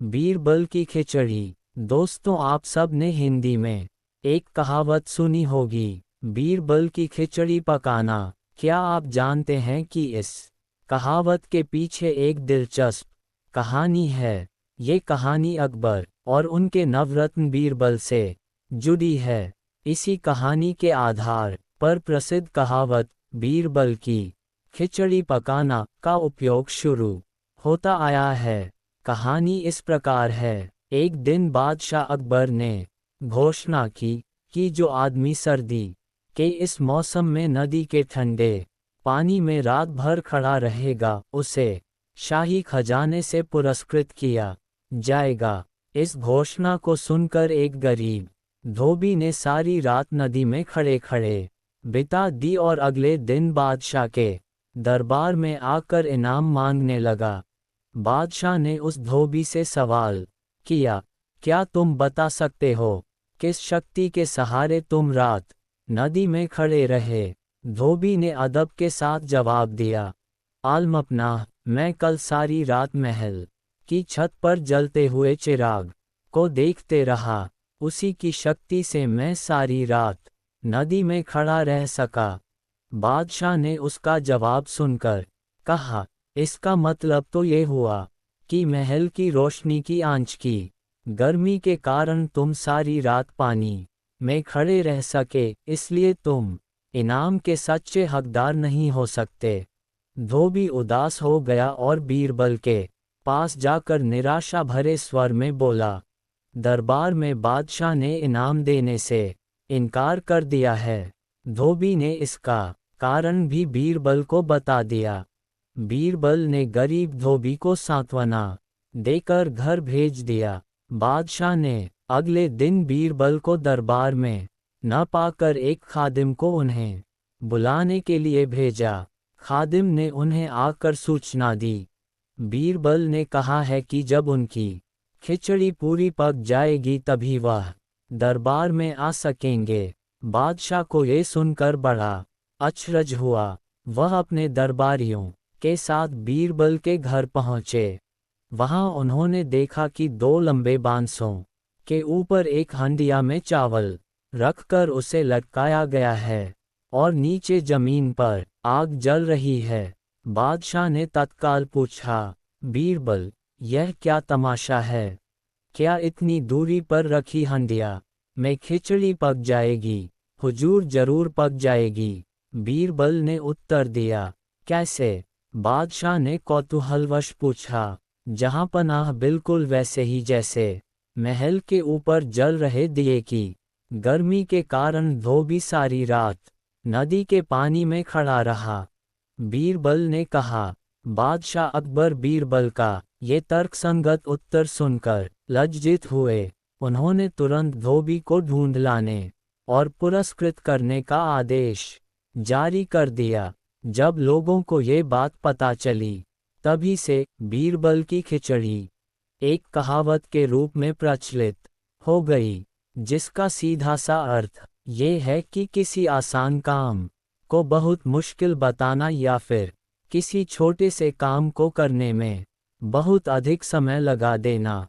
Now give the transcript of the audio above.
बीरबल की खिचड़ी। दोस्तों, आप सब ने हिंदी में एक कहावत सुनी होगी, बीरबल की खिचड़ी पकाना। क्या आप जानते हैं कि इस कहावत के पीछे एक दिलचस्प कहानी है? ये कहानी अकबर और उनके नवरत्न बीरबल से जुड़ी है। इसी कहानी के आधार पर प्रसिद्ध कहावत बीरबल की खिचड़ी पकाना का उपयोग शुरू होता आया है। कहानी इस प्रकार है। एक दिन बादशाह अकबर ने घोषणा की कि जो आदमी सर्दी के इस मौसम में नदी के ठंडे पानी में रात भर खड़ा रहेगा, उसे शाही खजाने से पुरस्कृत किया जाएगा। इस घोषणा को सुनकर एक गरीब धोबी ने सारी रात नदी में खड़े खड़े बिता दी और अगले दिन बादशाह के दरबार में आकर इनाम मांगने लगा। बादशाह ने उस धोबी से सवाल किया, क्या तुम बता सकते हो किस शक्ति के सहारे तुम रात नदी में खड़े रहे? धोबी ने अदब के साथ जवाब दिया, आलमपनाह, मैं कल सारी रात महल की छत पर जलते हुए चिराग को देखते रहा। उसी की शक्ति से मैं सारी रात नदी में खड़ा रह सका। बादशाह ने उसका जवाब सुनकर कहा, इसका मतलब तो ये हुआ कि महल की रोशनी की आंच की गर्मी के कारण तुम सारी रात पानी में खड़े रह सके, इसलिए तुम इनाम के सच्चे हकदार नहीं हो सकते। धोबी उदास हो गया और बीरबल के पास जाकर निराशा भरे स्वर में बोला, दरबार में बादशाह ने इनाम देने से इनकार कर दिया है। धोबी ने इसका कारण भी बीरबल को बता दिया। बीरबल ने गरीब धोबी को सांत्वना देकर घर भेज दिया। बादशाह ने अगले दिन बीरबल को दरबार में न पाकर एक खादिम को उन्हें बुलाने के लिए भेजा। खादिम ने उन्हें आकर सूचना दी, बीरबल ने कहा है कि जब उनकी खिचड़ी पूरी पक जाएगी तभी वह दरबार में आ सकेंगे। बादशाह को ये सुनकर बड़ा अचरज हुआ। वह अपने दरबारियों के साथ बीरबल के घर पहुंचे। वहां उन्होंने देखा कि दो लंबे बांसों के ऊपर एक हंडिया में चावल रखकर उसे लटकाया गया है और नीचे जमीन पर आग जल रही है। बादशाह ने तत्काल पूछा, बीरबल, यह क्या तमाशा है? क्या इतनी दूरी पर रखी हंडिया में खिचड़ी पक जाएगी? हुजूर, जरूर पक जाएगी, बीरबल ने उत्तर दिया। कैसे? बादशाह ने कौतूहलवश पूछा। जहांपनाह, बिल्कुल वैसे ही जैसे महल के ऊपर जल रहे दिए की गर्मी के कारण धोबी सारी रात नदी के पानी में खड़ा रहा। बीरबल ने कहा। बादशाह अकबर बीरबल का ये तर्कसंगत उत्तर सुनकर लज्जित हुए। उन्होंने तुरंत धोबी को ढूंढ लाने और पुरस्कृत करने का आदेश जारी कर दिया। जब लोगों को ये बात पता चली, तभी से बीरबल की खिचड़ी एक कहावत के रूप में प्रचलित हो गई, जिसका सीधा सा अर्थ ये है कि किसी आसान काम को बहुत मुश्किल बताना या फिर किसी छोटे से काम को करने में बहुत अधिक समय लगा देना।